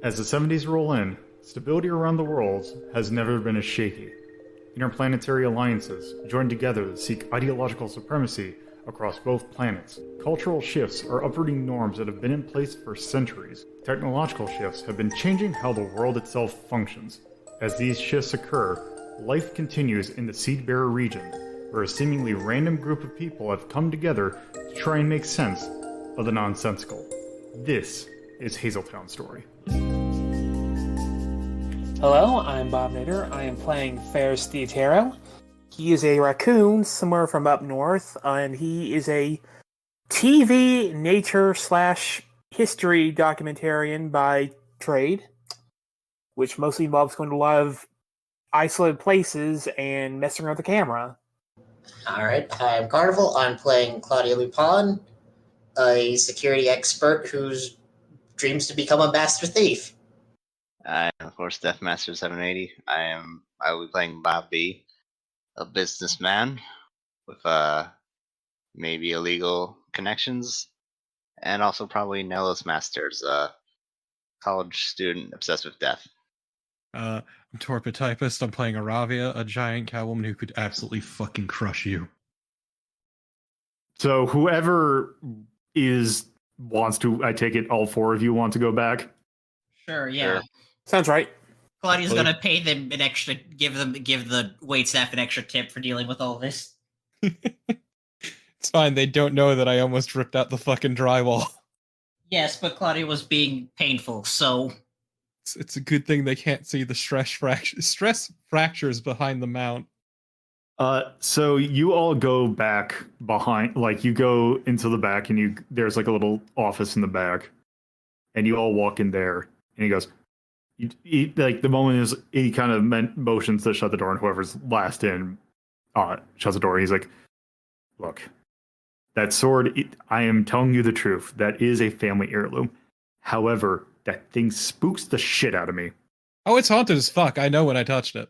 As the 70s roll in, stability around the world has never been as shaky. Interplanetary alliances join together to seek ideological supremacy across both planets. Cultural shifts are uprooting norms that have been in place for centuries. Technological shifts have been changing how the world itself functions. As these shifts occur, life continues in the Seedbearer region, where a seemingly random group of people have come together to try and make sense of the nonsensical. This is Hazeltown's story. Hello, I'm Bobinator. I am playing Ferrus D'Ettero. He is a raccoon somewhere from up north, and he is a TV nature / history documentarian by trade, which mostly involves going to a lot of isolated places and messing around with the camera. Alright, I'm Carnival. I'm playing Claudia Lupin, a security expert who dreams to become a master thief. I am, of course, Deathmaster780. I will be playing Bob B, a businessman with maybe illegal connections, and also probably Nellis Masters, a college student obsessed with death. I'm TorpidTypist. I'm playing Iravia, a giant cowwoman who could absolutely fucking crush you. So whoever wants to, I take it all four of you want to go back? Sure, yeah. Sure. Sounds right. Claudia's gonna pay them an extra, give the waitstaff an extra tip for dealing with all this. It's fine, they don't know that I almost ripped out the fucking drywall. Yes, but Claudia was being painful, so... It's a good thing they can't see the stress fractures behind the mount. So you all go back behind, like you go into the back and there's like a little office in the back and you all walk in there and he goes, like the moment he kind of motions to shut the door and whoever's last in shuts the door. He's like, look, that sword, I am telling you the truth. That is a family heirloom. However, that thing spooks the shit out of me. Oh, it's haunted as fuck. I know when I touched it.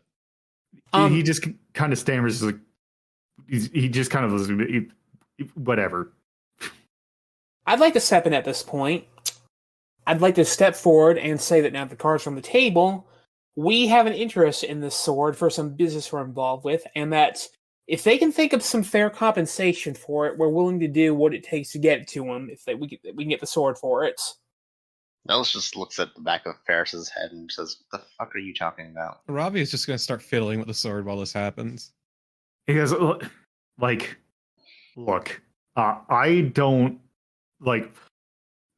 He just kind of stammers, like he just kind of whatever. I'd like to step in at this point. I'd like to step forward and say that now the cards are on the table, we have an interest in this sword for some business we're involved with, and that if they can think of some fair compensation for it, we're willing to do what it takes to get it to them if we can get the sword for it. Nellis just looks at the back of Ferris's head and says, "What the fuck are you talking about?" Robbie is just going to start fiddling with the sword while this happens. He goes, like, look, I don't, like,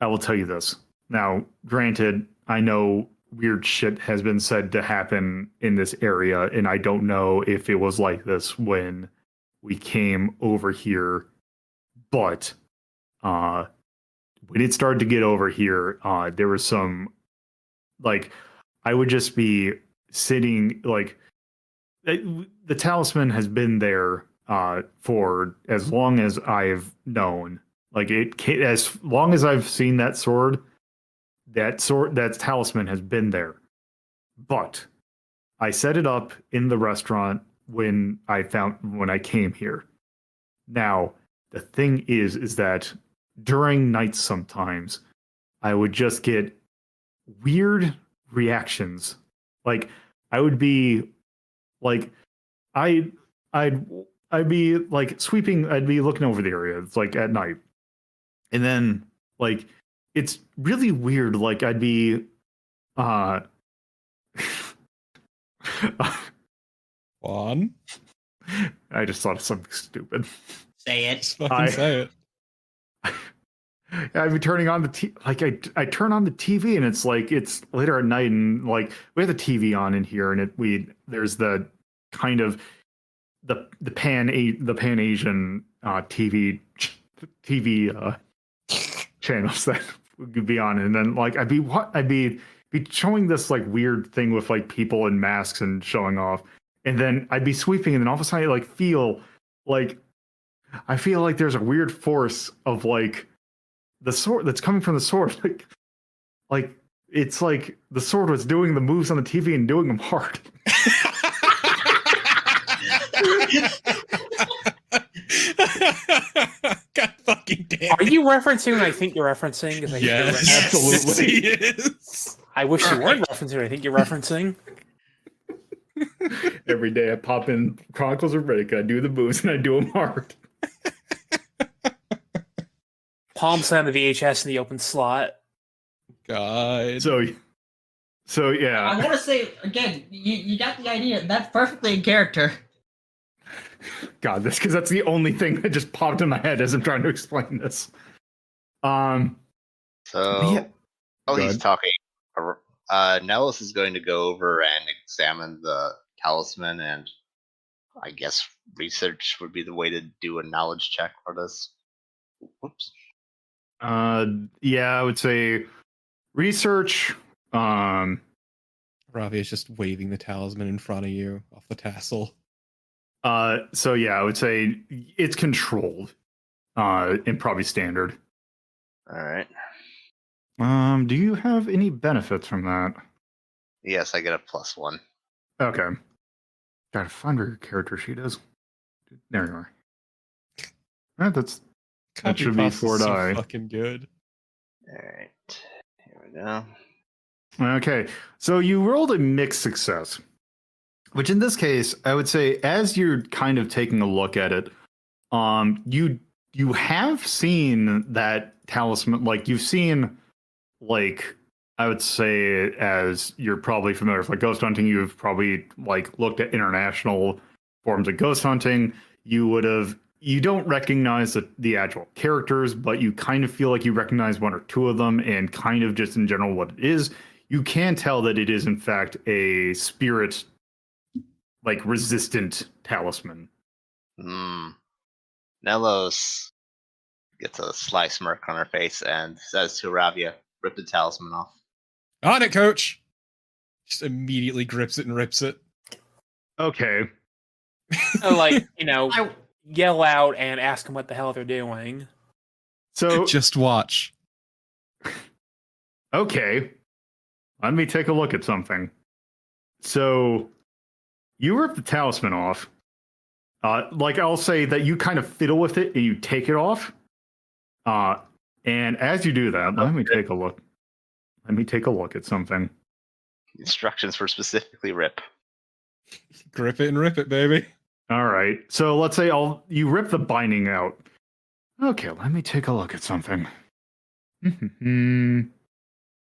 I will tell you this. Now, granted, I know weird shit has been said to happen in this area, and I don't know if it was like this when we came over here, but when it started to get over here, there was some, like, I would just be sitting, like, the talisman has been there for as long as I've known. Like, as long as I've seen that talisman has been there. But I set it up in the restaurant when I came here. Now, the thing is that during nights sometimes I would just get weird reactions. Like I would be like I'd be like sweeping, I'd be looking over the area. It's like at night. And then like it's really weird, like I'd be Juan? I just thought of something stupid. Say it. Just fucking say it. I'd be turning on I turn on the TV and it's like it's later at night and like we have the TV on in here and there's the kind of the Pan Asian TV channels that would be on, and then like I'd be showing this like weird thing with like people in masks and showing off, and then I'd be sweeping and then all of a sudden I feel like there's a weird force of like the sword that's coming from the sword, like it's like the sword was doing the moves on the TV and doing them hard. God fucking damn. Are you referencing what I think you're referencing? Yes, absolutely. Yes, he is. I wish you weren't referencing it. I think you're referencing. Every day I pop in Chronicles of Riddick, I do the moves, and I do them hard. Palm sign the VHS in the open slot. God. So I yeah. want to say again, you got the idea. That's perfectly in character. God, that's the only thing that just popped in my head as I'm trying to explain this. So, Yeah. while Go he's ahead. talking, Nellis is going to go over and examine the talisman, and I guess research would be the way to do a knowledge check for this. Whoops. Yeah, I would say research. Ravia is just waving the talisman in front of you off the tassel. So yeah, I would say it's controlled. And probably standard. All right. Do you have any benefits from that? Yes, I get a +1. Okay. Gotta find where your character sheet is. There you are. That Copy should be paste is 4 so die. fucking good. All right. Here we go. Okay, so you rolled a mixed success, which in this case, I would say, as you're kind of taking a look at it, you have seen that talisman, like you've seen, like I would say, as you're probably familiar with like ghost hunting, you've probably like looked at international forms of ghost hunting. You don't recognize the actual characters, but you kind of feel like you recognize one or two of them, and kind of just in general what it is. You can tell that it is in fact a spirit, like resistant talisman. Nellos gets a sly smirk on her face and says to Iravia, "Rip the talisman off." On it, coach! Just immediately grips it and rips it. Okay. Like, yell out and ask them what the hell they're doing. So Just watch. okay. Let me take a look at something. So you rip the talisman off. Like I'll say that you kind of fiddle with it and you take it off. And as you do that, let me take a look. Let me take a look at something. Instructions for specifically rip. Grip it and rip it, baby. All right. So let's say you rip the binding out. Okay, let me take a look at something.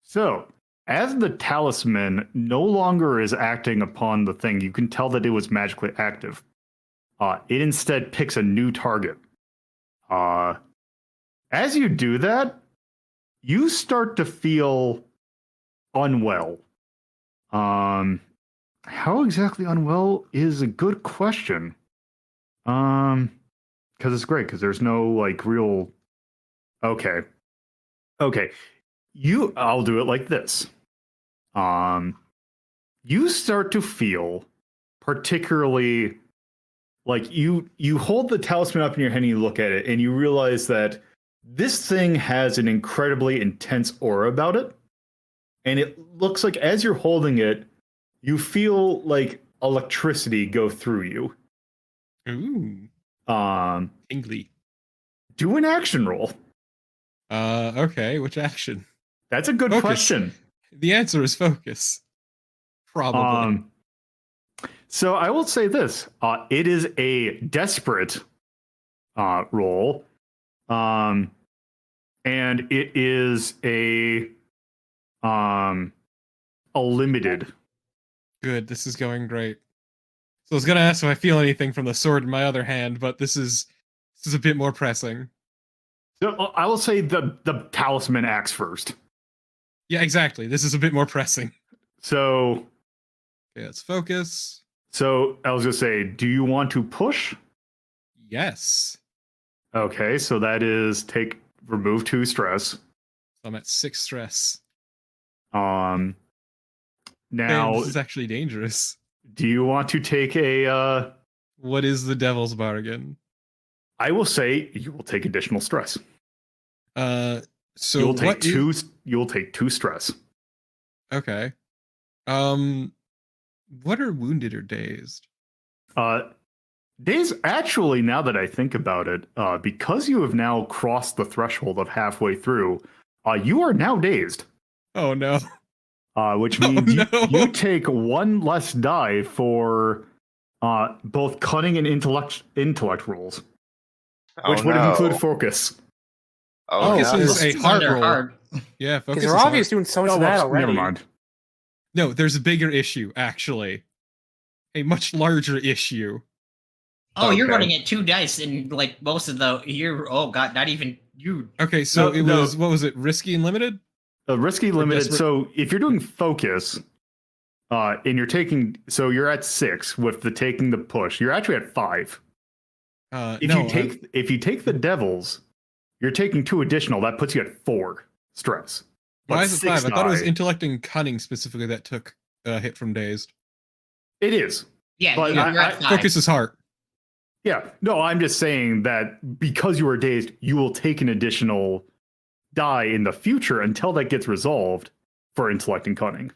So, as the talisman no longer is acting upon the thing, you can tell that it was magically active. It instead picks a new target. As you do that, you start to feel unwell. How exactly unwell is a good question. Because it's great, because there's no like real. Okay. I'll do it like this. You start to feel particularly like you hold the talisman up in your hand and you look at it and you realize that this thing has an incredibly intense aura about it. And it looks like as you're holding it, you feel like electricity go through you. Ooh. Tingly. Do an action roll. Okay, which action? That's a good Focus. question. The answer is focus. Probably. So I will say this. It is a desperate roll. And it is a limited. Good, this is going great. So I was gonna ask if I feel anything from the sword in my other hand, but this is a bit more pressing. So I will say the talisman acts first. Yeah, exactly. This is a bit more pressing. So Okay, let's focus. So I was gonna say, do you want to push? Yes. Okay, so that is remove 2 stress. So I'm at 6 stress. Now, Damn, this is actually dangerous. do you want to take a? What is the devil's bargain? I will say you will take additional stress. So you'll take what two. You'll take 2 stress. Okay. What are wounded or dazed? Days actually, now that I think about it, because you have now crossed the threshold of halfway through, you are now dazed. Oh no. which means no. you take one less die for both cunning and intellect rolls, which would include focus. Oh, Focus no. is a hard Under roll. hard. Yeah, Because focus is Iravia's hard. doing so much Oh, of that whoops, already. never mind. No, there's a bigger issue, actually. A much larger issue. Oh, you're Okay. running at 2 dice, and like most of the oh god, not even you. Okay, so No, it no. was, what was it, risky and limited? Risky limited. desperate- So if you're doing focus, and you're taking, so you're at 6 with the taking the push. You're actually at 5. If you take the devils, you're taking 2 additional. That puts you at 4 stress. Why But is it 6 5? I thought it was die. intellect and cunning specifically that took a hit from dazed. It is. Yeah, But you're I- at 5. Focus is heart. Yeah. No, I'm just saying that because you are dazed, you will take an additional die in the future until that gets resolved for intellect and cunning.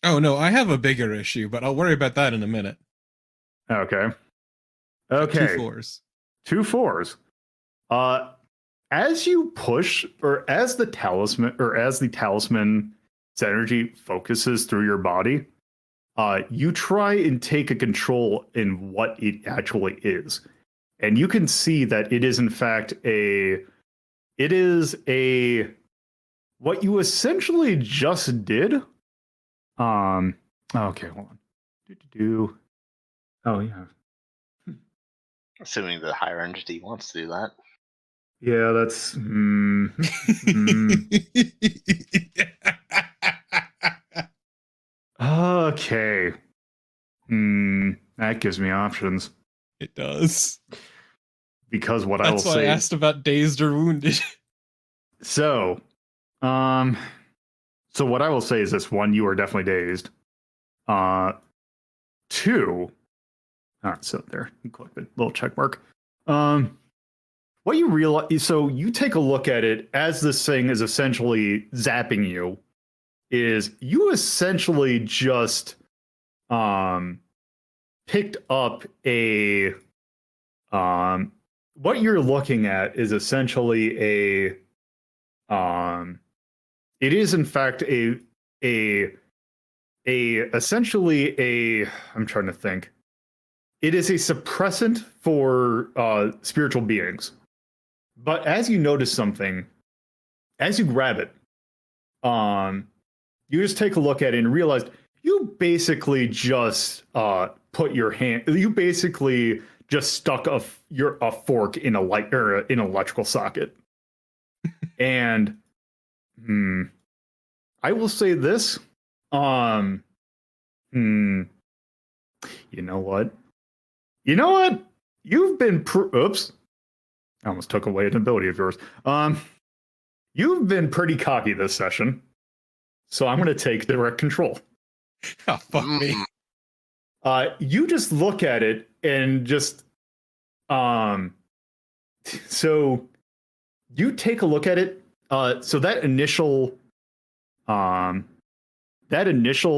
Oh no, I have a bigger issue, but I'll worry about that in a minute. Okay. 2 Okay. 4s. 2 4s. As you push, or as the talisman's energy focuses through your body, you try and take a control in what it actually is. And you can see that it is in fact what you essentially just did. Okay, hold on. Oh yeah. Assuming the higher entity wants to do that. Yeah, that's okay. That gives me options. It does. Because what I will That's why say. I asked about dazed or wounded. So what I will say is this: 1, you are definitely dazed. 2, all right, so there, you click the little check mark. What you realize, so you take a look at it as this thing is essentially zapping you, is you essentially just picked up a what you're looking at is essentially it is in fact essentially I'm trying to think. It is a suppressant for spiritual beings. But as you notice something, as you grab it, you just take a look at it and realize you basically just you basically just stuck a fork in a light or in an electrical socket. And I will say this, you know what? You've been oops. I almost took away an ability of yours. You've been pretty cocky this session. So I'm going to take direct control. Oh, fuck me. You just look at it and just so you take a look at it. So that initial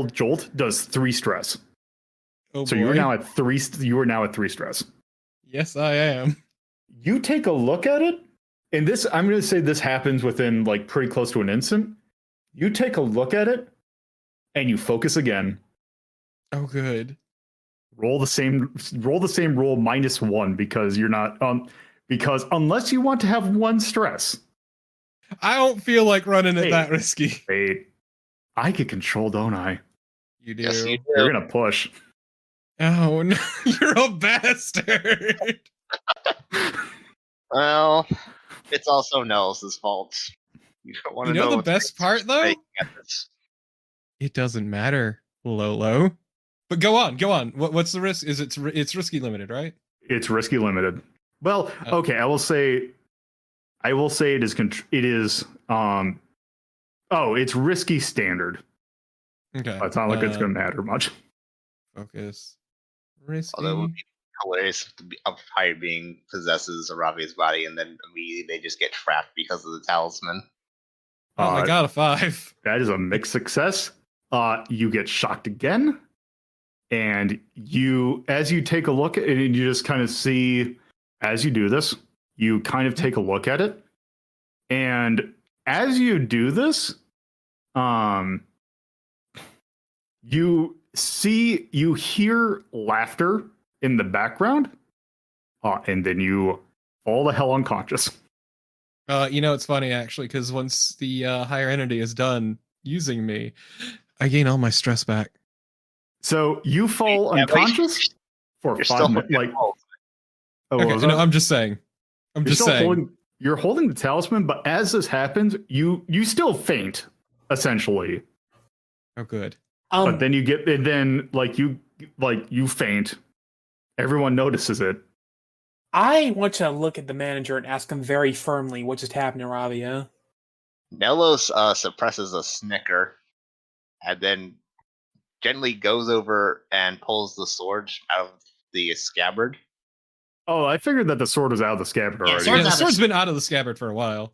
jolt does 3 stress. Oh, So boy. you are now at 3 stress. Yes, I am. You take a look at it, and this, I'm going to say this happens within like pretty close to an instant. You take a look at it and you focus again. Oh, good. Roll the same roll -1 because you're not because unless you want to have 1 stress. I don't feel like running it Hey. that risky. Wait. I get control, don't I? You do. Yes, you do. You're going to push. Oh, no. You're a bastard. Well, it's also Nels' fault. You don't want You to know the what best part, though? making at this. It doesn't matter, Lolo. But go on. What's the risk? It's risky limited, right? It's risky limited. Well, okay, I will say it is it's risky standard. Okay. It's not like it's going to matter much. Focus. Risky. Although it would be hilarious if the fire being possesses Aravia's body and then immediately they just get trapped because of the talisman. Oh my god, a 5. That is a mixed success. You get shocked again, and as you take a look at it, and you just kind of see, as you do this, you kind of take a look at it, and as you do this, You hear laughter in the background, and then you fall the hell unconscious. It's funny actually, because once the higher entity is done using me, I gain all my stress back. So you fall unconscious for You're 5 still minutes. Like, holding oh, what Okay, was no, that? I'm just saying. You're holding the talisman, but as this happens, you still faint, essentially. Oh, good. But then you faint. Everyone notices it. I want to look at the manager and ask him very firmly what just happened to Iravia. Nelos suppresses a snicker and then gently goes over and pulls the sword out of the scabbard. Oh, I figured that the sword was out of the scabbard Yeah, already. sword's Yeah, the out of sword's been out of the scabbard for a while.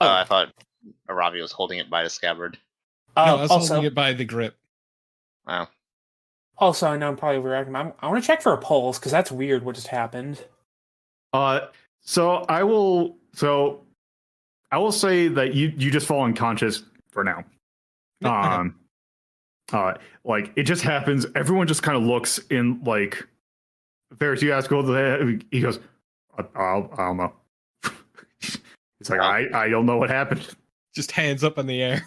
Oh, I thought Iravia was holding it by the scabbard. No, I was also, holding it by the grip. Wow. Also, I know I'm probably overreacting. I want to check for a pulse because that's weird. What just happened? So I will say that you just fall unconscious for now. Like it just happens. Everyone just kind of looks in. Like Ferrus, you ask he goes, I don't know. It's like I don't know what happened. Just hands up in the air.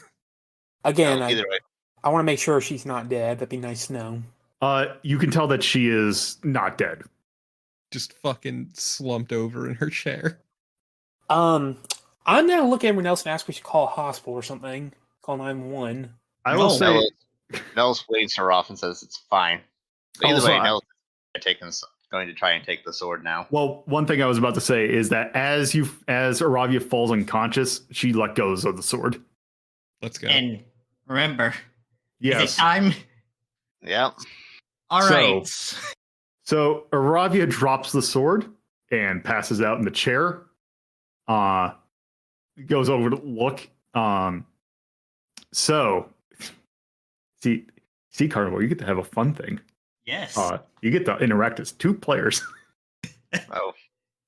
Again, Either way. I want to make sure she's not dead. That'd be nice to know. You can tell that she is not dead. Just fucking slumped over in her chair. I'm gonna look at everyone else and ask if we should call a hospital or something. Call 911. I will say Nels waves her off and says it's fine. But either way, Nels is going to try and take the sword now. Well, one thing I was about to say is that as Iravia falls unconscious, she let go of the sword. Let's go. And remember, Yes. is it time? Yep. All right. So Iravia drops the sword and passes out in the chair. Goes over to look. So see, Carnival, you get to have a fun thing. Yes. You get to interact as 2 players. Oh.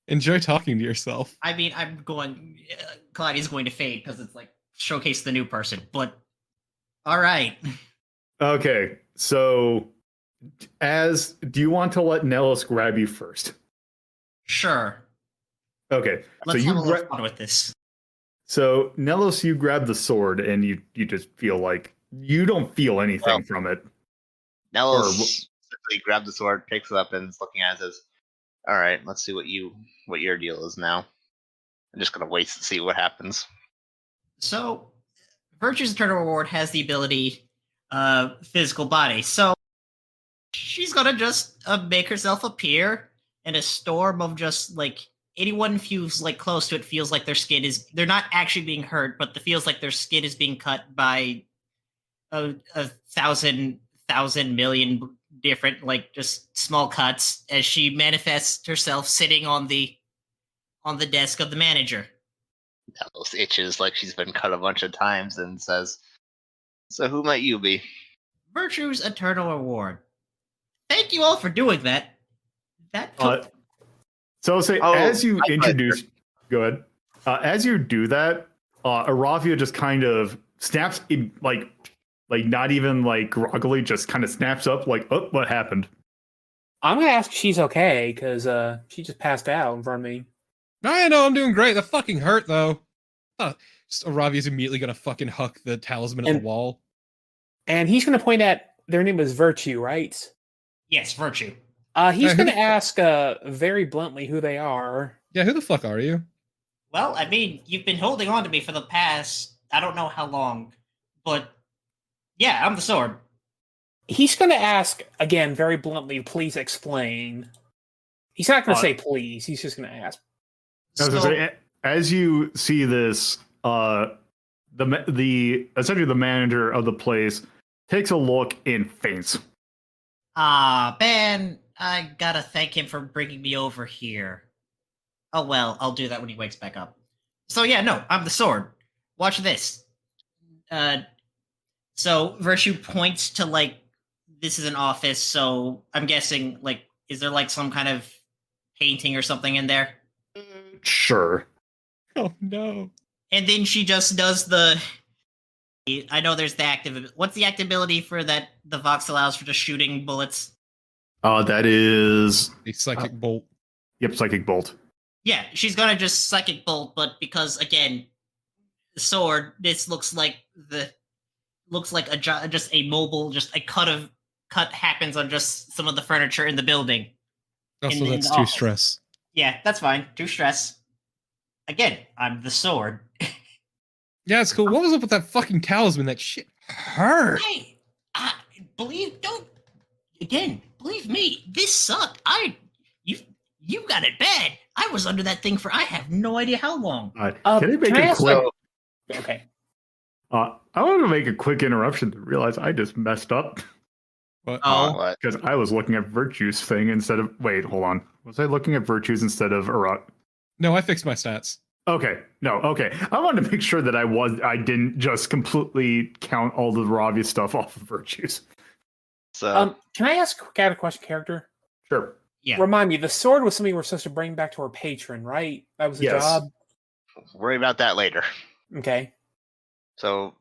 Enjoy talking to yourself. I mean, I'm going. Claudia's going to fade because it's like showcase the new person. But all right. Okay, so do you want to let Nellis grab you first? Sure. Okay, Let's have a little fun with this. So Nellis, you grab the sword and you just feel like you don't feel anything from it. Nellis simply grabs the sword, picks it up, and is looking at it and says, "All right, let's see what your deal is now. I'm just gonna wait to see what happens." So, Virtue's Eternal Reward has the ability, physical body. So she's gonna just make herself appear in a storm of just like anyone who's like close to it feels like their skin they're not actually being hurt, but it feels like their skin is being cut by a thousand million different like just small cuts as she manifests herself sitting on the desk of the manager. Nellis itches like she's been cut a bunch of times and says, "So who might you be?" Virtue's Eternal Reward. Thank you all for doing that. That took So say as you introduce, go ahead. As you do that, Iravia just kind of snaps, like not even like groggily, just kind of snaps up, like, "Oh, what happened?" I'm gonna ask if she's okay because she just passed out in front of me. I know I'm doing great. That fucking hurt though. Just Aravia's immediately gonna fucking huck the talisman at the wall. And he's gonna point at their name is Virtue, right? Yes, Virtue. He's gonna ask very bluntly who they are. Yeah, who the fuck are you? Well, I mean, you've been holding on to me for the past I don't know how long, but yeah, I'm the sword. He's gonna ask again very bluntly, please explain. He's not gonna say please, he's just gonna ask. As you see this, essentially the manager of the place takes a look and faints. Ben, I gotta thank him for bringing me over here. Oh well, I'll do that when he wakes back up. So yeah, no, I'm the sword. Watch this. So Virtue points to like this is an office, so I'm guessing like is there like some kind of painting or something in there? Sure. Oh no. And then she just does the I know there's the active. What's the active ability for that? The Vox allows for just shooting bullets. That is. A psychic bolt. Yep, Psychic Bolt. Yeah, she's gonna just psychic bolt, but because again, the sword. This looks like just a mobile, just a cut happens on just some of the furniture in the building. Also, in that's the too office. stress. Yeah, that's fine. 2 stress. Again, I'm the sword. Yeah, it's cool. What was up with that fucking talisman? That shit hurt. Hey, believe me, this sucked. You got it bad. I was under that thing for I have no idea how long. Can I make can I a ask quick? Okay. I want to make a quick interruption to realize I just messed up But Oh. What? because I was looking at Virtues thing instead of. Wait, hold on. Was I looking at Virtues instead of no, I fixed my stats. Okay, no, okay. I wanted to make sure that I didn't just completely count all the Iravia stuff off of Virtues. So Can I ask a question, character? Sure. Yeah. Remind me, the sword was something we're supposed to bring back to our patron, right? That was a Yes. job. worry about that later. Okay. So,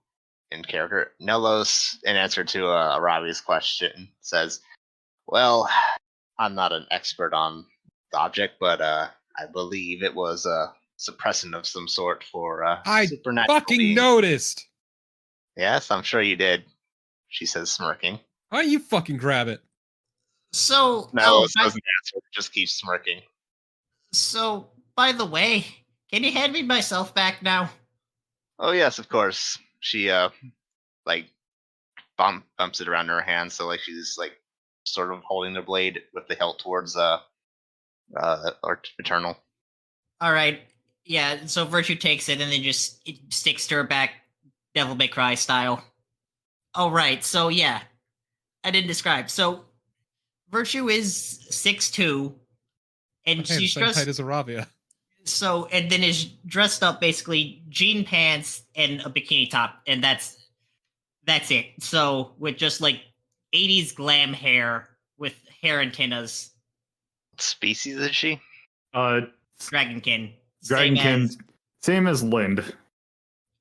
in character, Nelos, in answer to Aravia's question, says, "Well, I'm not an expert on the object, but I believe it was a suppressant of some sort for I supernatural Fucking beings." noticed. Yes, I'm sure you did. She says, smirking. Why don't you fucking grab it? So, Nelos doesn't answer; just keeps smirking. so by the way, can you hand me myself back now? Oh yes, of course. She like bumps it around her hand, so like she's like sort of holding the blade with the hilt towards or Eternal. All right. Yeah. So Virtue takes it and then it sticks to her back, Devil May Cry style. All right. So yeah, I didn't describe. So Virtue is 6'2", and Okay, the she's same dressed. height as Iravia. So and then is dressed up basically jean pants and a bikini top, and that's it. So with just like 80s glam hair with hair antennas, What species is she? dragonkin, same Dragonkin, as same as Lind.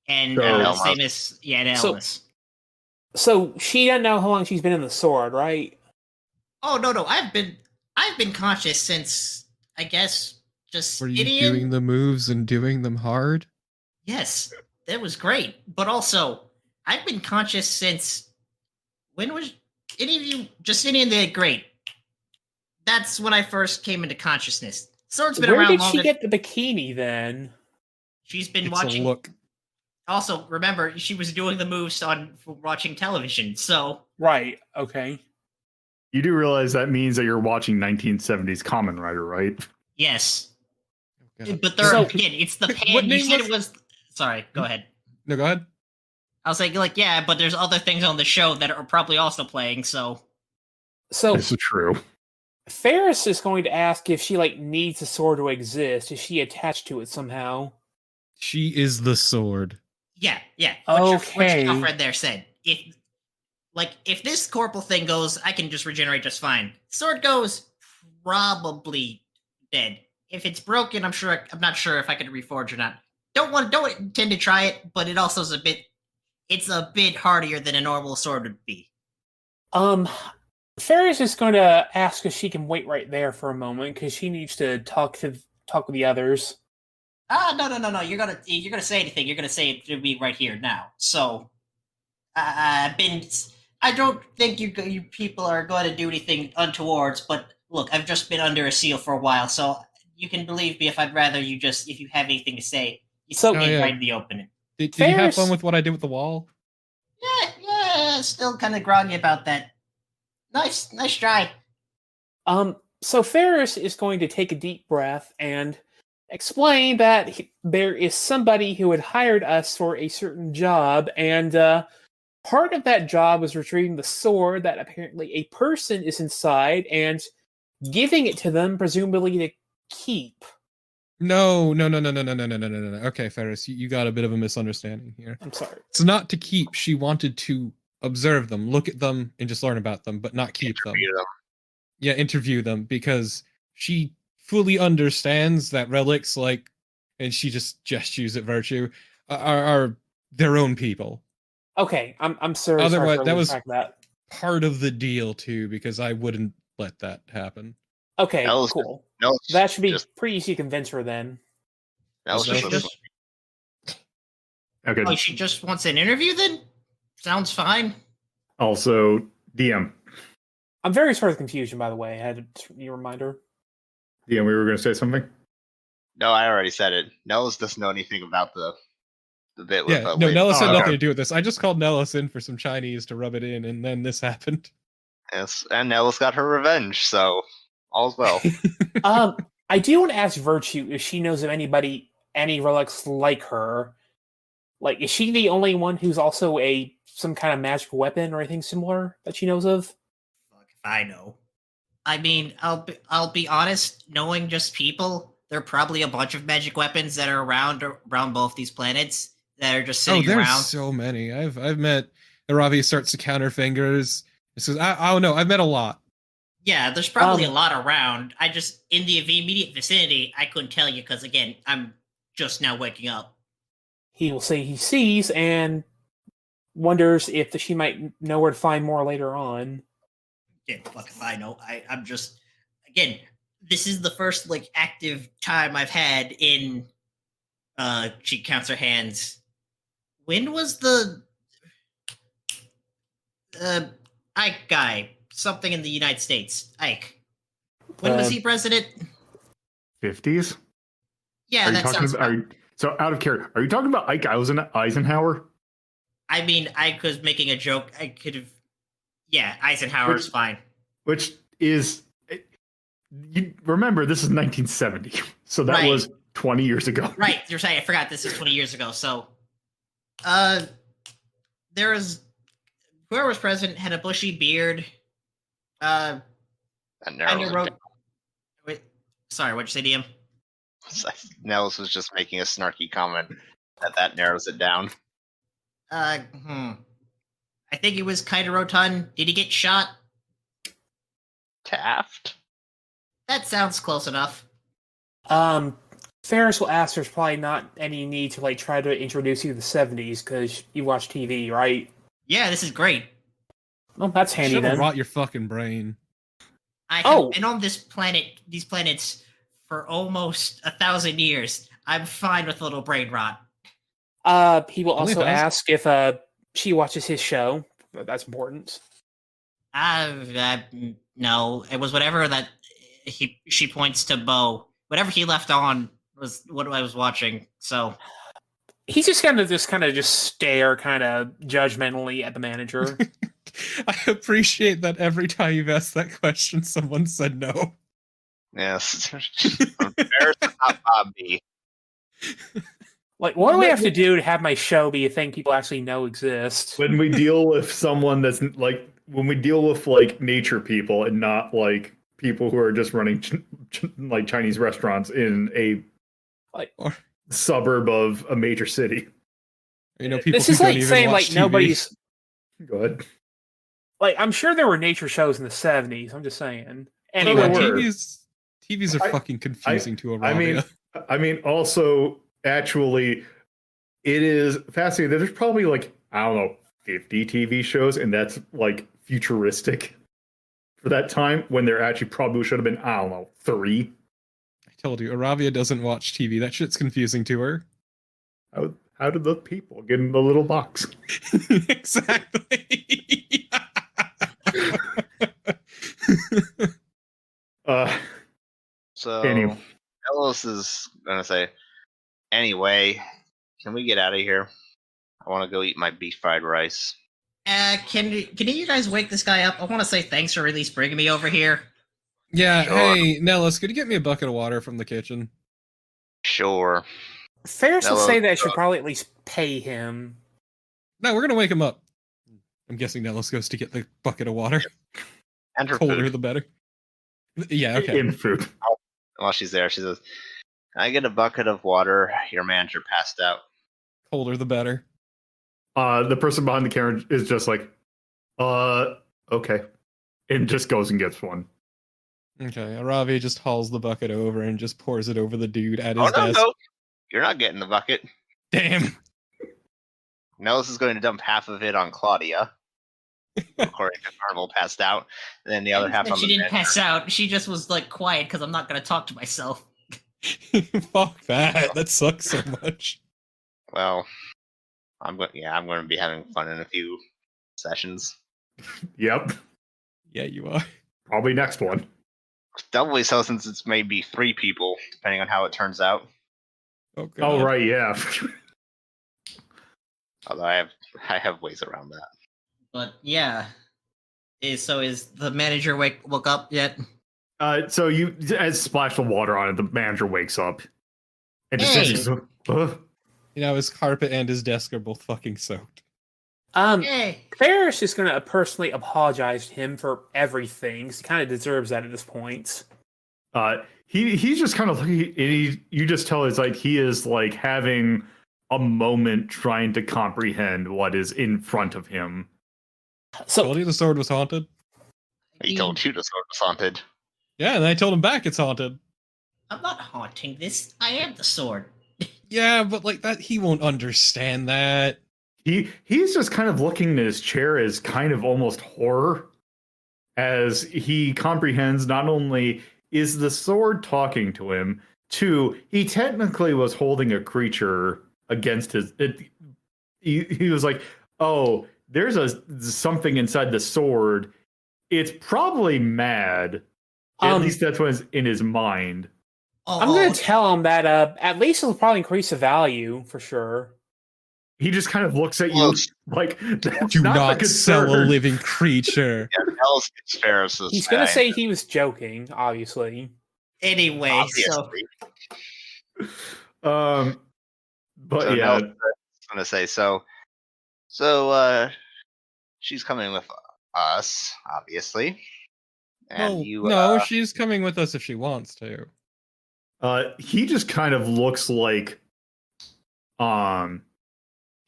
and So- same as and So- Elvis. So she doesn't know how long she's been in the sword, right? Oh no, I've been conscious since I guess just Were you Gideon. doing the moves and doing them hard? Yes, that was great. But also, I've been conscious since when was any of you Justinian the Great? That's when I first came into consciousness. Sword's been Where around did longer. she get the bikini then? She's been It's watching. a look. Also, for she was doing the moves for watching television. So Right. Okay. You do realize that means that you're watching 1970s Kamen Rider, right? yes, God. but there So- again, it's the What pan. You name said was- it was. Sorry, go ahead. No, go ahead. I was like, yeah, but there's other things on the show that are probably also playing. So So This is true. Ferrus is going to ask if she needs the sword to exist. Is she attached to it somehow? She is the sword. yeah. Okay. What Alfred there said. If this corporal thing goes, I can just regenerate just fine. Sword goes, probably dead. If it's broken, I'm not sure if I could reforge or not. Don't intend to try it, but it also is it's a bit hardier than a normal sword would be. Ferrus is going to ask if she can wait right there for a moment because she needs to talk with the others. No. You're gonna say anything. You're gonna say it to me right here now. So, I don't think you people are going to do anything untowards. But look, I've just been under a seal for a while, so you can believe me if if you have anything to say, you So- say Oh, it yeah. right in the opening. Did you have Ferris- fun with what I did with the wall? Yeah, still kind of groggy about that. Nice try. So Ferrus is going to take a deep breath and explain that there is somebody who had hired us for a certain job, and part of that job was retrieving the sword that apparently a person is inside and giving it to them, presumably to keep. No. Okay, Ferris, you got a bit of a misunderstanding here. I'm sorry. It's not to keep. She wanted to observe them, look at them, and just learn about them, but not keep them. Interview them. Yeah, interview them, because she fully understands that relics, and she just gestures at Virtue, are their own people. Okay, I'm sorry. Otherwise, sorry that for was track that. part of the deal too, because I wouldn't let that happen. Okay, Nell's cool. Nell's That should be just pretty easy to convince her then. Nell's Is just that listening. Just, Okay. oh, she just wants an interview then? Sounds fine. Also, DM. I'm very sorry for the confusion, by the way. I had a reminder. DM, we were going to say something? No, I already said it. Nell's doesn't know anything about the bit with Yeah, no, Lynn. Nellis had Oh, nothing okay. to do with this. I just called Nellis in for some Chinese to rub it in, and then this happened. Yes, and Nell's got her revenge, so all's well. I do want to ask Virtue if she knows of any relics like her. Like, is she the only one who's also some kind of magical weapon or anything similar that she knows of? Fuck if I know. I mean, I'll be honest. Knowing just people, there are probably a bunch of magic weapons that are around both these planets that are just Oh, sitting there's around. so many. I've met Iravia starts to counter fingers. It says, I don't know. I've met a lot. Yeah, there's probably a lot around. I just in the immediate vicinity, I couldn't tell you because again, I'm just now waking up. He will say he sees and wonders if she might know where to find more later on. Yeah, fuck if I know. I'm just again. This is the first like active time I've had in. She counts her hands. When was the Ike guy? Something in the United States. Ike. When was he president? 50s? Yeah, that sounds right. So, out of care, are you talking about Ike Eisenhower? I mean, Ike was making a joke. I could have. Yeah, Eisenhower's fine. Which is, you remember, this is 1970, so that Right. was 20 years ago. Right, you're saying I forgot this is 20 years ago. So, there was whoever was president had a bushy beard. That Kind narrows of it wrote. down. Wait, sorry, what'd you say, DM? Nell's was just making a snarky comment that narrows it down. I think it was kind of rotund. Did he get shot? Taft? That sounds close enough. Ferrus will ask there's probably not any need to try to introduce you to the 70s because you watch TV, right? Yeah, this is great. Well, that's handy Should have then. rot your fucking brain. I have been on these planets, for almost 1,000 years. I'm fine with a little brain rot. He will Only also 1,000? ask if she watches his show. That's important. No, it was whatever that she points to Bo. Whatever he left on was what I was watching. So He's just kind of stare kind of judgmentally at the manager. I appreciate that every time you've asked that question, someone said no. Yes. From Ferris to Bob B. What do we have to do to have my show be a thing people actually know exists? When we deal with someone that's when we deal with nature people and not people who are just running Chinese restaurants in a suburb of a major city. People this who is don't even saying watch TV. nobody's. Go ahead. I'm sure there were nature shows in the 70s. I'm just saying. Anyway, Anyway, TVs are fucking confusing to Iravia. I mean, also, actually, it is fascinating that there's probably 50 TV shows, and that's futuristic for that time when there actually probably should have been 3. I told you, Iravia doesn't watch TV. That shit's confusing to her. How did the people get in the little box? Exactly. So Anyway. Ellis is gonna say, anyway, can we get out of here? I want to go eat my beef fried rice. can you guys wake this guy up? I want to say thanks for at least bringing me over here. Yeah, Sure. Hey, Nellis, could you get me a bucket of water from the kitchen? Sure. Ferris will Hello, say that I should probably at least pay him. No, we're gonna wake him up. I'm guessing Nellis goes to get the bucket of water. And her Colder food. the better. Yeah, okay. In food. While she's there, she says, "Can I get a bucket of water? Your manager passed out." Colder the better. The person behind the counter is just okay. And just goes and gets one. Okay, Iravia just hauls the bucket over and just pours it over the dude at his Oh no, desk. no, you're not getting the bucket. Damn. Nellis is going to dump half of it on Claudia, according to Carnival passed out, and then the other half on she the didn't manager. pass out. She just was like quiet because I'm not going to talk to myself. Fuck that. That sucks so much. Well, I'm going to be having fun in a few sessions. Yep. Yeah, you are. Probably next one. Doubly so since it's maybe 3 people, depending on how it turns out. Oh, God. Oh, right, yeah. Although I have ways around that. But yeah. Is the manager woke up yet? So you, as splash the water on it, the manager wakes up. And just Hey! says, You know, his carpet and his desk are both fucking soaked. Hey! Ferrus is going to personally apologize to him for everything. He kind of deserves that at this point. He's just kind of looking, and you just tell it's like he is like having a moment trying to comprehend what is in front of him. So Told you the sword was haunted? He told you the sword was haunted. Yeah, and I told him back it's haunted. I'm not haunting this. I am the sword. Yeah, but like that, he won't understand that. He's just kind of looking at his chair as kind of almost horror, as he comprehends not only is the sword talking to him, 2, he technically was holding a creature against his. He was like, oh, there's something inside the sword. It's probably mad. At least that's what's in his mind. I'm going to tell him that at least it'll probably increase the value for sure. He just kind of looks at you like, Do not sell a living creature. Yeah, Nellis gets Ferrus's. He's going to say he was joking, obviously. Anyway, Obviously. But So yeah. Nellis is going to say, so she's coming with us, obviously. And No, she's coming with us if she wants to. He just kind of looks like,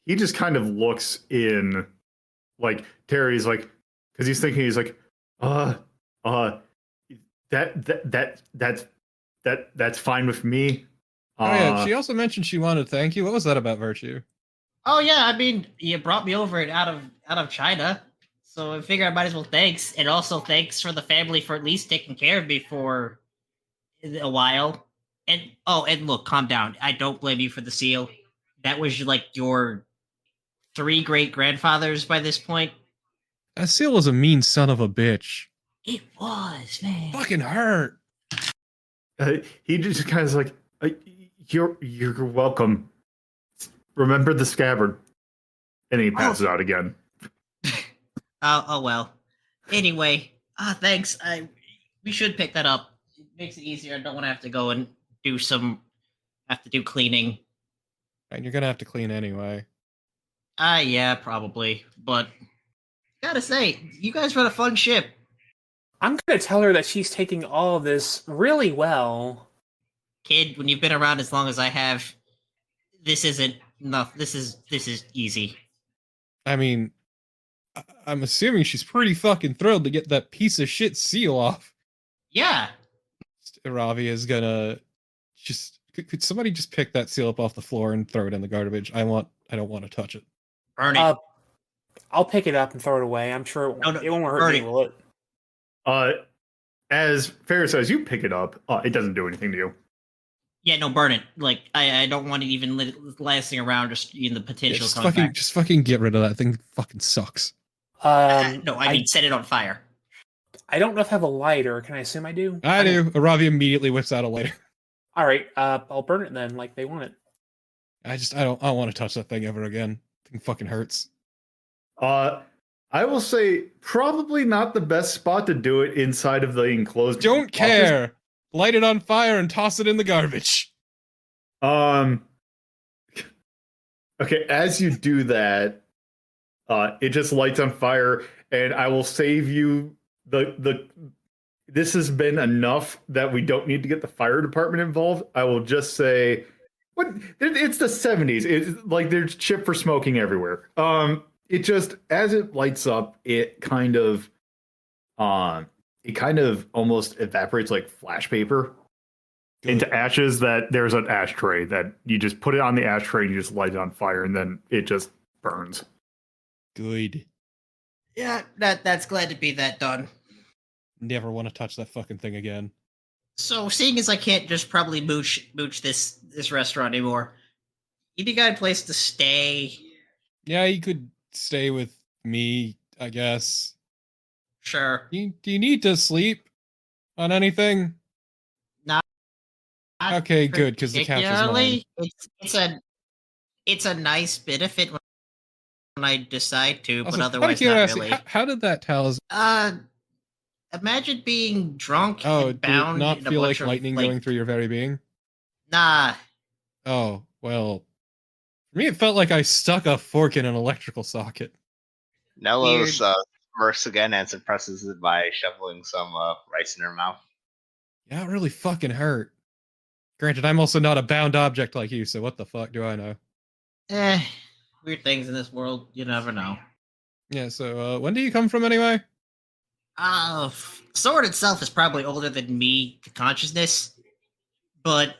he just kind of looks in, like Terry's like, because he's thinking he's like, that's fine with me. Oh yeah, she also mentioned she wanted to thank you. What was that about, Virtue? Oh yeah, I mean, you brought me over out of China, so I figured I might as well thanks, and also thanks for the family for at least taking care of me for a while. And look, calm down. I don't blame you for the seal. That was like your 3 great grandfathers by this point. That seal was a mean son of a bitch. It was, man. Fucking hurt. He just kind of like, you're welcome. Remember the scabbard. And he passes out again. Oh well. Anyway, thanks. We should pick that up. It makes it easier. I don't want to have to go and do cleaning. And you're gonna have to clean anyway. Yeah, probably. But gotta say, you guys run a fun ship. I'm going to tell her that she's taking all of this really well. Kid, when you've been around as long as I have, this isn't enough. This is easy. I mean, I'm assuming she's pretty fucking thrilled to get that piece of shit seal off. Yeah. Iravia is gonna just. Could somebody just pick that seal up off the floor and throw it in the garbage? I don't want to touch it. Burn it. I'll pick it up and throw it away. I'm sure it won't hurt me, will it? As Ferrus says, you pick it up. It doesn't do anything to you. Yeah, no, burn it. Like I don't want it even lasting around, just in the potential Just coming back. Just fucking get rid of that thing. Fucking sucks. No, I mean set it on fire. I don't know if I have a lighter. Can I assume I do? I do. Iravia immediately whips out a lighter. All right, I'll burn it then, like they want it. I don't want to touch that thing ever again. It fucking hurts. I will say probably not the best spot to do it inside of the enclosed. Don't care. Light it on fire and toss it in the garbage. Okay, as you do that, it just lights on fire, and I will save you the. This has been enough that we don't need to get the fire department involved. I will just say, it's the 70s. It's like there's chip for smoking everywhere. It just, as it lights up, it kind of almost evaporates like flash paper into ashes. That there's an ashtray that you just put it on the ashtray and you just light it on fire, and then it just burns. Good. Yeah, that's glad to be that done. Never want to touch that fucking thing again. So, seeing as I can't just probably mooch this restaurant anymore, you got a place to stay? Yeah, you could stay with me, I guess. Sure. Do you need to sleep on anything? Not Okay, good, because the couch is mine. particularly. It's a nice benefit when I decide to, but Also, out of otherwise not curiosity, really. how did that talisman? Imagine being drunk Oh, and did it bound not in a feel bunch like lightning of going through your very being? Nah. Oh, well. For me, it felt like I stuck a fork in an electrical socket. Nello's smirks again and suppresses it by shoveling some rice in her mouth. Yeah, it really fucking hurt. Granted, I'm also not a bound object like you, so what the fuck do I know? Weird things in this world, you never know. Yeah, so when do you come from anyway? Sword itself is probably older than me to consciousness, but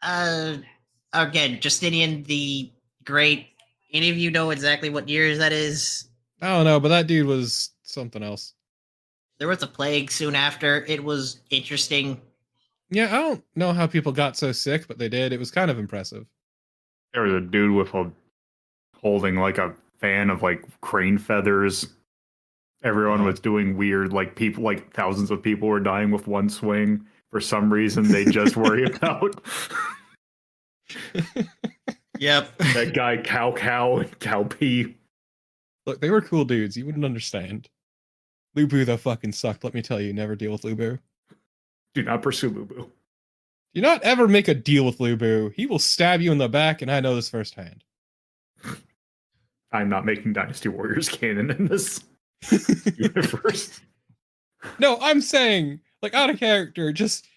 again, Justinian the Great. Any of you know exactly what years that is? I don't know, but that dude was something else. There was a plague soon after. It was interesting. Yeah, I don't know how people got so sick, but they did. It was kind of impressive. There was a dude with a holding like a fan of like crane feathers. Everyone was doing weird, like people, like thousands of people were dying with one swing. For some reason, they just worry about Yep. that guy cow pee. Look, they were cool dudes. You wouldn't understand. Lubu, though, fucking sucked. Let me tell you, never deal with Lubu. Do not pursue Lubu. Do not ever make a deal with Lubu. He will stab you in the back, and I know this firsthand. I'm not making Dynasty Warriors canon in this universe. No, I'm saying, like, out of character, just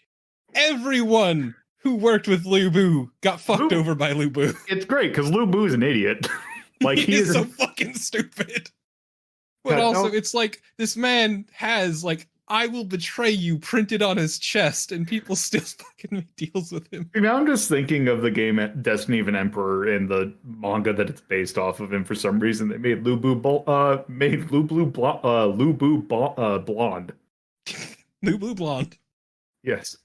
everyone who worked with Lubu got fucked over by Lubu. It's great, because Lubu is an idiot. Like, he is so fucking stupid. But also, it's like, this man has, like, I will betray you printed on his chest, and people still fucking make deals with him. Now I'm just thinking of the game Destiny of an Emperor and the manga that it's based off of, and for some reason they made Lubu blonde. Lubu blonde. Yes.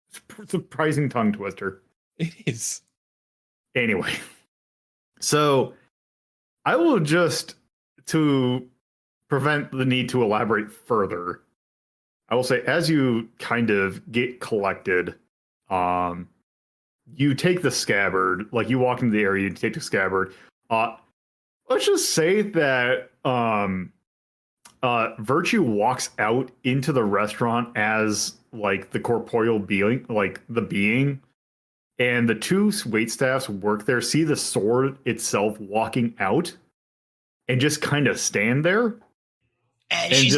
It's a surprising tongue twister. It is. Anyway. So, I will just, to prevent the need to elaborate further, I will say, as you kind of get collected, you take the scabbard, like you walk into the area, you take the scabbard. Let's just say that Virtue walks out into the restaurant as like the corporeal being, like the being, and the two waitstaffs work there, see the sword itself walking out, and just kind of stand there. And she's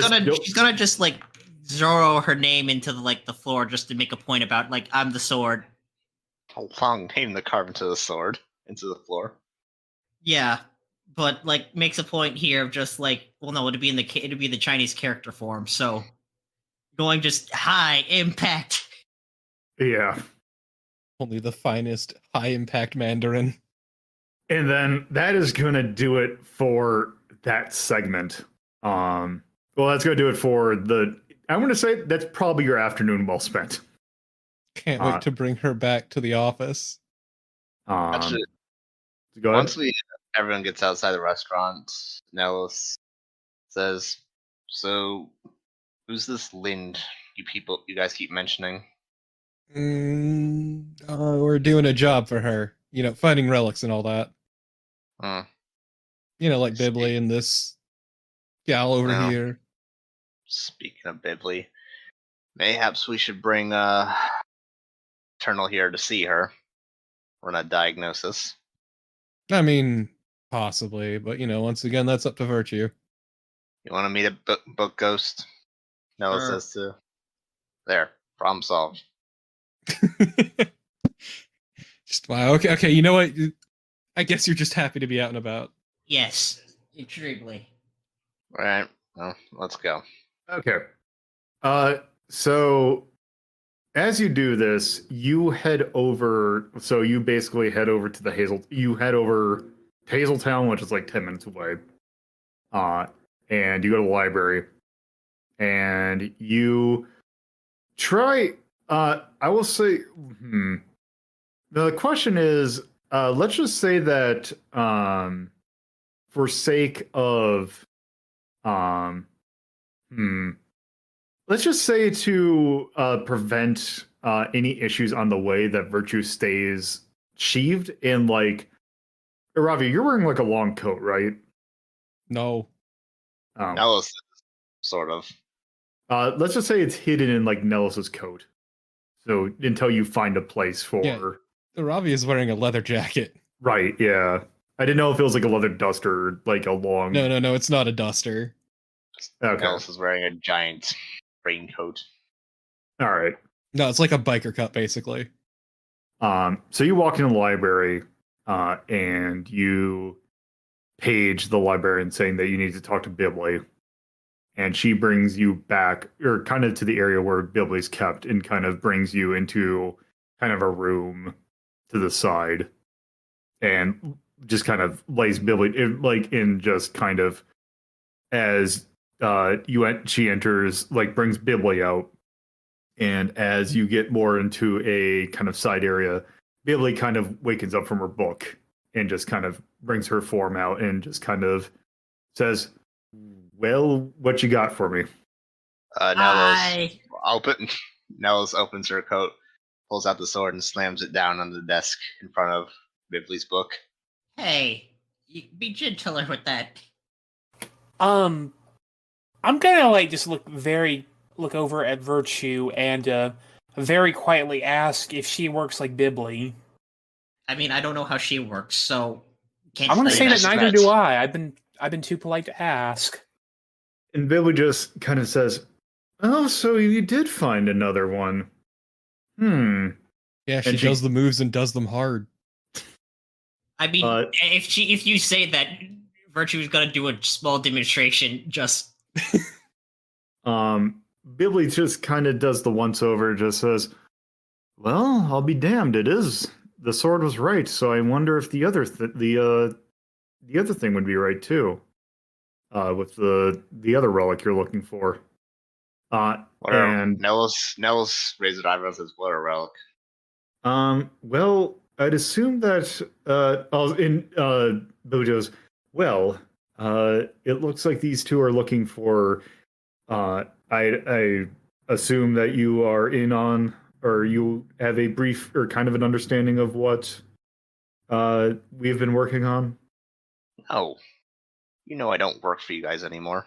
gonna just like Zoro her name into the floor just to make a point about like I'm the sword. A long name to carve into the sword into the floor. Yeah, but like makes a point here of just like, well, no, it'd be the Chinese character form. So going just high impact. Yeah. Only the finest high impact Mandarin. And then that is gonna do it for that segment. Well, that's gonna do it for the. I'm gonna say that's probably your afternoon well spent. Can't wait to bring her back to the office. Actually, go ahead. Once everyone gets outside the restaurant, Nellis says, "So, who's this Lind? You guys keep mentioning." We're doing a job for her. You know, finding relics and all that. You know, like Bibli and this gal over here. Speaking of Bibli, mayhaps we should bring Eternal here to see her. Run a diagnosis. I mean, possibly, but you know, once again, that's up to Virtue. You want to meet a book ghost? No, it says to. There, problem solved. Just wow. Okay. You know what? I guess you're just happy to be out and about. Yes, extremely. All right. Well, let's go. Okay. So as you do this, you head over. So you basically head over to the Hazel. You head over Hazeltown, which is like 10 minutes away. And you go to the library, and you try. I will say, the question is, let's just say that, for sake of, let's just say to prevent any issues on the way, that Virtue stays sheathed in, like, Iravia, you're wearing like a long coat, right? No. Nellis, sort of. Let's just say it's hidden in like Nellis's coat. So until you find a place for. Yeah. Iravia is wearing a leather jacket. Right, yeah. I didn't know if it was like a leather duster, or like a long. No, it's not a duster. Okay. Nellis is wearing a giant raincoat. All right. No, it's like a biker cut, basically. So you walk in the library, and you page the librarian saying that you need to talk to Bibley. And she brings you back, or kind of to the area where Bibley's kept, and kind of brings you into kind of a room to the side, and just kind of lays Bibley in just kind of as she enters, like brings Bibley out, and as you get more into a kind of side area, Bibley kind of wakens up from her book and just kind of brings her form out and just kind of says, "Well, what you got for me?" Nellis opens her coat, pulls out the sword, and slams it down on the desk in front of Bibley's book. Hey, you be gentler with that. I'm gonna like just look over at Virtue and very quietly ask if she works like Bibley. I mean, I don't know how she works, so I'm gonna say that that's neither threat. do I. I've been too polite to ask. And Bibley just kind of says, "Oh, so you did find another one. Yeah, she does the moves and does them hard. I mean, if you say that, Virtue is gonna do a small demonstration. Just Bibley just kind of does the once over, just says, "Well, I'll be damned. It is. The sword was right, so I wonder if the other thing would be right too. With the other relic you're looking for." And Nellis raised eyebrows as what a relic. Well, I'd assume that Billy goes, "Well, it looks like these two are looking for, I assume that you are in on, or you have a brief or kind of an understanding of what we've been working on." Oh, I don't work for you guys anymore.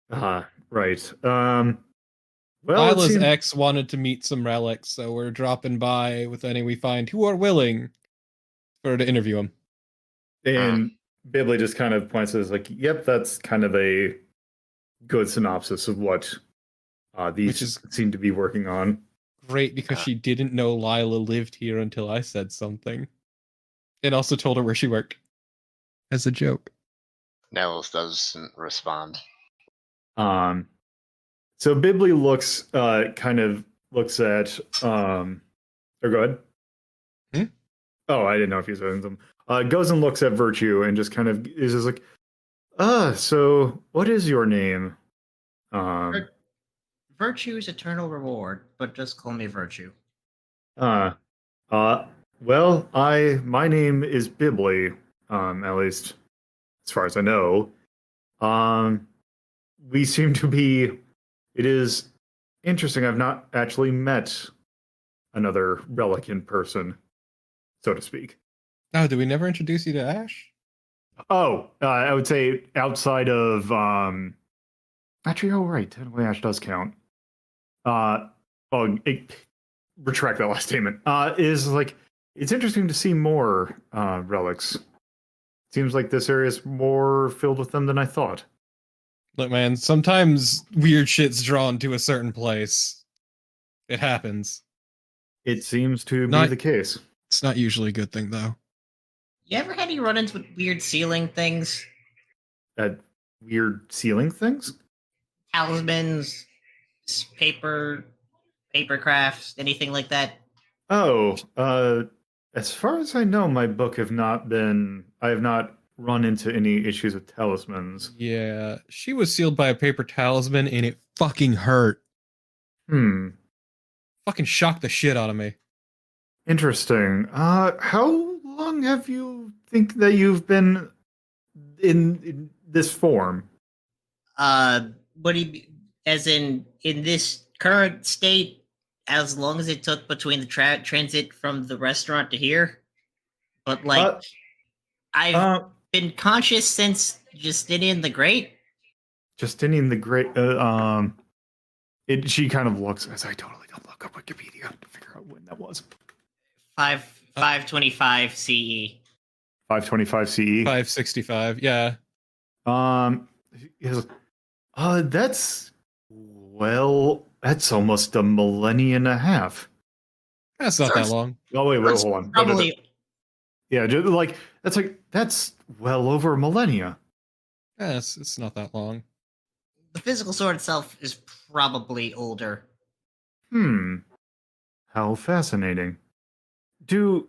Right. Well, Lila's ex wanted to meet some relics, so we're dropping by with any we find who are willing for her to interview him. And Bibley just kind of points to like, "Yep, that's kind of a good synopsis of what these seem to be working on." Great, because she didn't know Lila lived here until I said something. And also told her where she worked. As a joke. Nellis doesn't respond. So Bibley looks at or go ahead. Oh, I didn't know if you said them. Goes and looks at Virtue and just kind of is just like, so what is your name? Virtue's eternal reward, but just call me Virtue. Well, my name is Bibley, at least as far as I know. We seem to be. It is interesting. I've not actually met another relic in person, so to speak. Oh, did we never introduce you to Ash? Oh, I would say outside of actually, right. Technically, Ash does count. Retract that last statement. Is like it's interesting to see more relics. Seems like this area is more filled with them than I thought. Look, man, sometimes weird shit's drawn to a certain place. It happens. It seems to be the case. It's not usually a good thing, though. You ever had any run-ins with weird ceiling things? Weird ceiling things? Talismans, paper crafts, anything like that? Oh, as far as I know, my book I have not run into any issues with talismans. Yeah, she was sealed by a paper talisman, and it fucking hurt. Fucking shocked the shit out of me. Interesting. How long have you think that you've been in this form? What do you, as in this current state, as long as it took between the transit from the restaurant to here? But like, I've been conscious since Justinian the Great. Justinian the Great. She kind of looks as I totally don't look up Wikipedia to figure out when that was. 525 CE. 525 CE. 565. Yeah. That's almost a millennium and a half. That's not that long. Oh wait, hold on. Probably. Yeah, that's well over a millennia. Yeah, it's not that long. The physical sword itself is probably older. How fascinating. Billy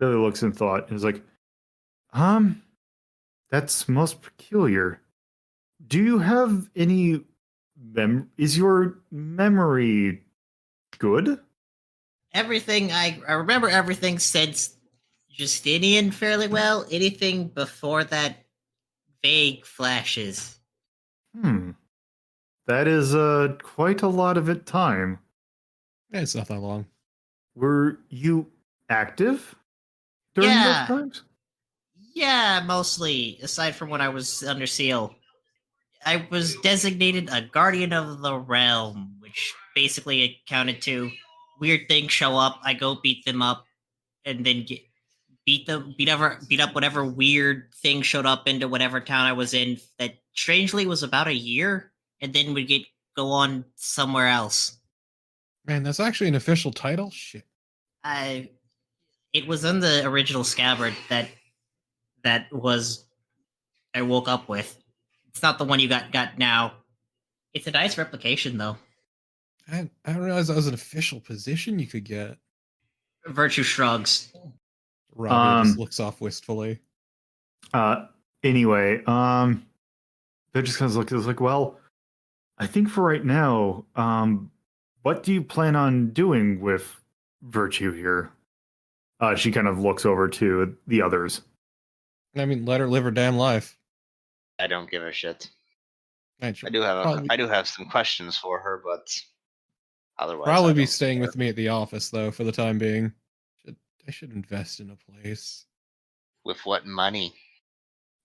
looks in thought and is like, that's most peculiar. Do you have any is your memory good? Everything I remember everything since Justinian fairly well. Anything before that, vague flashes. That is quite a lot of time. Yeah, it's not that long. Were you active during those times? Yeah, mostly. Aside from when I was under seal. I was designated a guardian of the realm, which basically accounted to weird things show up, I go beat them up, and then beat up whatever weird thing showed up into whatever town I was in. That strangely was about a year, and then would go on somewhere else. Man, that's actually an official title. Shit. It was in the original scabbard that was I woke up with. It's not the one you got now. It's a nice replication, though. I didn't realize that was an official position you could get. Virtue shrugs. Robbie just looks off wistfully. Anyway, they're just kind of like, well, I think for right now, what do you plan on doing with Virtue here? She kind of looks over to the others. I mean, let her live her damn life. I don't give a shit. I do have some questions for her, but otherwise, probably be staying with me at the office though for the time being. I should invest in a place. With what money?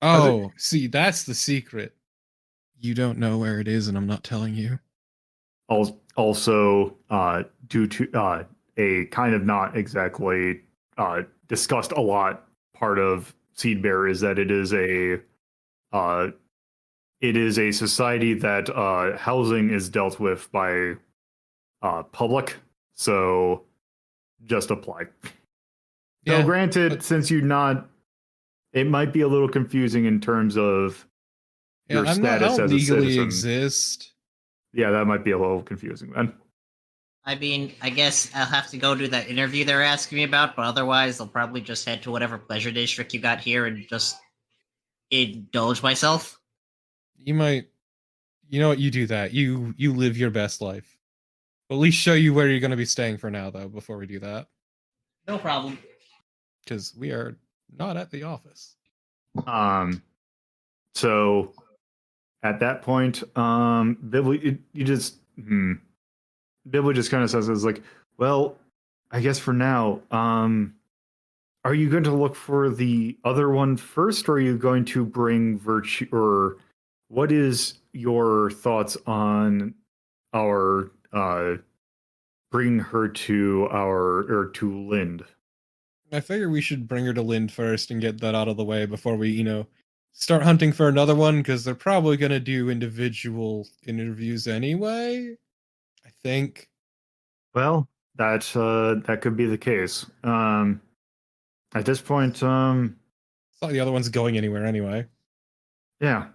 Oh, see, that's the secret. You don't know where it is, and I'm not telling you. Also, due to a kind of not exactly discussed a lot part of Seedbear is that it is a society that housing is dealt with by public, so just apply. So granted, since you're not, it might be a little confusing in terms of your status as a citizen. Exist. Yeah, that might be a little confusing then. I mean, I guess I'll have to go do that interview they're asking me about, but otherwise I'll probably just head to whatever pleasure district you got here and just indulge myself. You might, you know what, you do that. You live your best life. But at least show you where you're going to be staying for now, though, before we do that. No problem. Because we are not at the office. So at that point, Bibli, Bibli just kind of says, "Is like, well, I guess for now, are you going to look for the other one first, or are you going to bring Virtue, or what is your thoughts on our bring her to Lind?" I figure we should bring her to Lind first and get that out of the way before we, start hunting for another one, because they're probably going to do individual interviews anyway, I think. Well, that could be the case. At this point, it's not the other one's going anywhere anyway. Yeah.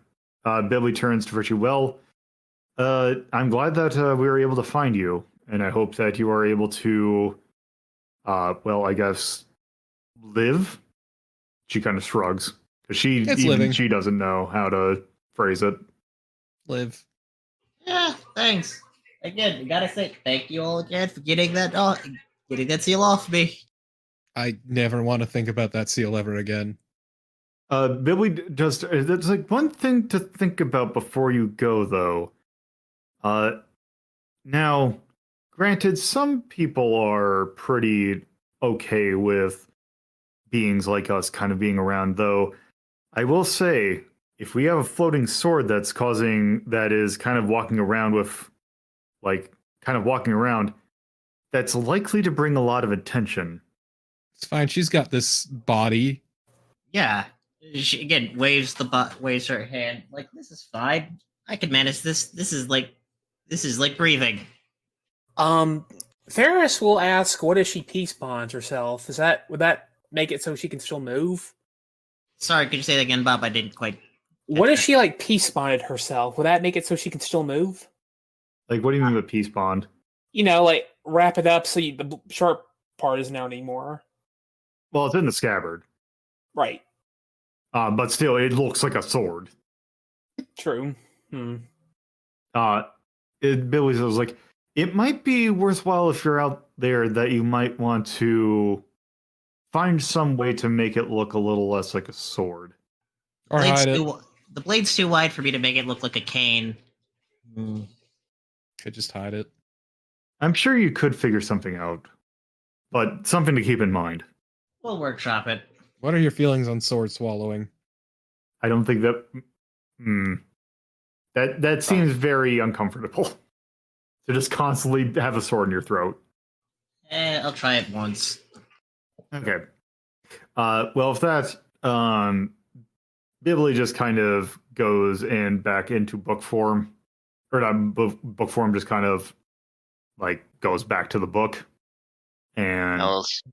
Billy turns to Virtue. Well, I'm glad that we were able to find you, and I hope that you are able to, I guess, live She kind of shrugs. It's living. She doesn't know how to phrase it. Live. Yeah, thanks. Again, you gotta say thank you all again for getting that seal off me. I never want to think about that seal ever again. Billy, just there's like one thing to think about before you go, though. Now, granted, some people are pretty okay with beings like us kind of being around, though. I will say, if we have a floating sword that is kind of walking around with, like, kind of walking around, that's likely to bring a lot of attention. It's fine. She's got this body. Yeah. She again waves her hand like this is fine. I can manage this. This is like breathing. Ferrus will ask, what if she peace bonds herself? Would that make it so she can still move? Sorry, could you say that again, Bob? I didn't quite. What if she like peace bonded herself? Would that make it so she can still move? Like, what do you mean with peace bond? You know, like wrap it up so the sharp part isn't out anymore. Well, it's in the scabbard. Right. But still, it looks like a sword. True. Billy was like, it might be worthwhile if you're out there that you might want to find some way to make it look a little less like a sword. Or hide it. The blade's too wide for me to make it look like a cane. Could just hide it. I'm sure you could figure something out, but something to keep in mind. We'll workshop it. What are your feelings on sword swallowing? I don't think that... That seems very uncomfortable. To just constantly have a sword in your throat. I'll try it once. Okay. Well, if that... Bibbly just kind of goes back into book form. Or not book form, just kind of like goes back to the book. And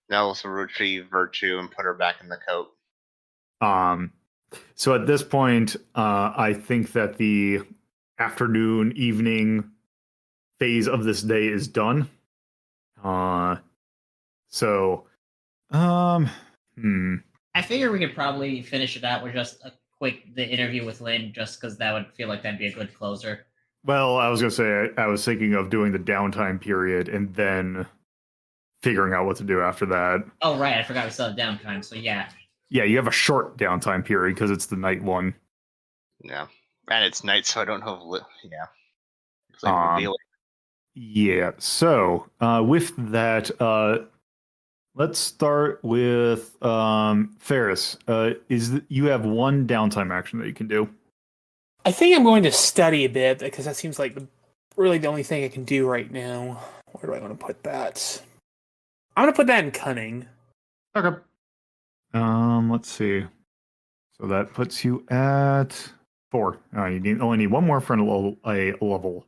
Nellis will retrieve Virtue and put her back in the coat. So at this point, I think that the afternoon, evening phase of this day is done. I figure we could probably finish it out with just the interview with Lynn, just because that would feel like that'd be a good closer. Well, I was going to say, I was thinking of doing the downtime period and then figuring out what to do after that. Oh, right. I forgot we still have downtime, so yeah. Yeah, you have a short downtime period because it's the night one. Yeah. And it's night, so I don't know. Yeah. It's like yeah, so with that, let's start with Ferrus. You have one downtime action that you can do. I think I'm going to study a bit because that seems like really the only thing I can do right now. Where do I want to put that? I'm going to put that in cunning. Okay. Let's see. So that puts you at 4. You only need one more for a level.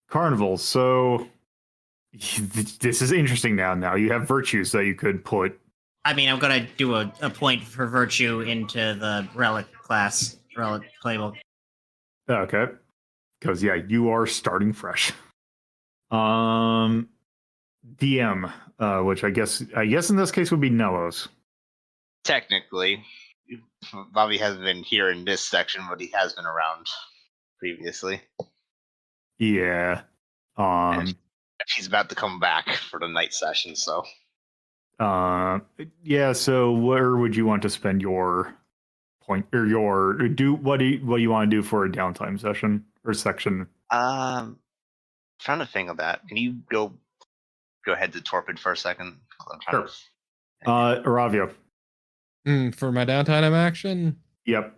Carnival. So this is interesting now. Now you have virtues that you could put. I mean, I'm gonna do a point for virtue into the relic class, relic playbook. Okay. Because you are starting fresh. DM, which I guess in this case would be Nellos. Technically, Bobby hasn't been here in this section, but he has been around previously. Yeah. He's about to come back for the night session, so. Yeah. So where would you want to spend your point or what do you want to do for a downtime session or section? Trying to think of that. Can you go ahead to Torpid for a second? Sure. Iravia. For my downtime action? Yep.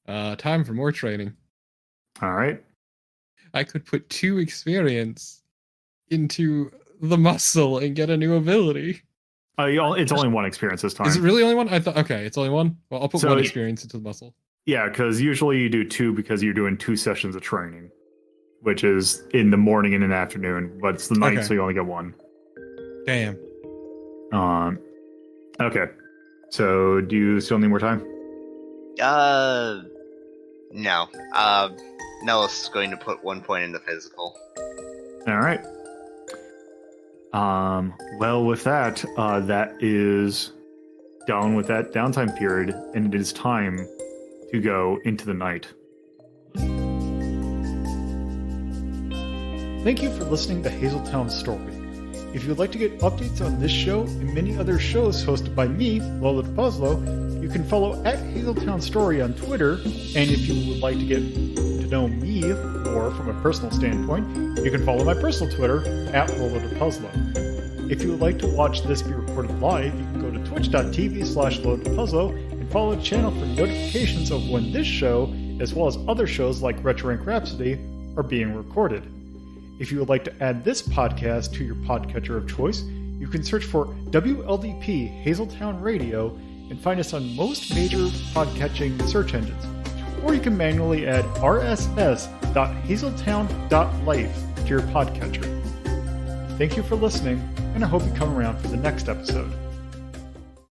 Time for more training. All right. I could put 2 experience into the muscle and get a new ability. It's only 1 experience this time. Is it really only 1? I thought, okay, it's only 1. Well, I'll put 1 experience into the muscle. Yeah, because usually you do 2 because you're doing 2 sessions of training, which is in the morning and in the afternoon, but it's the night, so you only get 1. Damn. Okay. So do you still need more time? No. Nellis is going to put 1 point in the physical. All right. Well, with that, that is done with that downtime period, and it is time to go into the night. Thank you for listening to Hazeltown Story. If you would like to get updates on this show and many other shows hosted by me, LoloDePuzlo, you can follow at Hazeltown Story on Twitter, and if you would like to get to know me more from a personal standpoint, you can follow my personal Twitter at LoloDePuzlo. If you would like to watch this be recorded live, you can go to twitch.tv/LoloDePuzlo and follow the channel for notifications of when this show, as well as other shows like Retro Rank Rhapsody, are being recorded. If you would like to add this podcast to your podcatcher of choice, you can search for WLDP Hazeltown Radio and find us on most major podcatching search engines. Or you can manually add rss.hazeltown.life to your podcatcher. Thank you for listening, and I hope you come around for the next episode.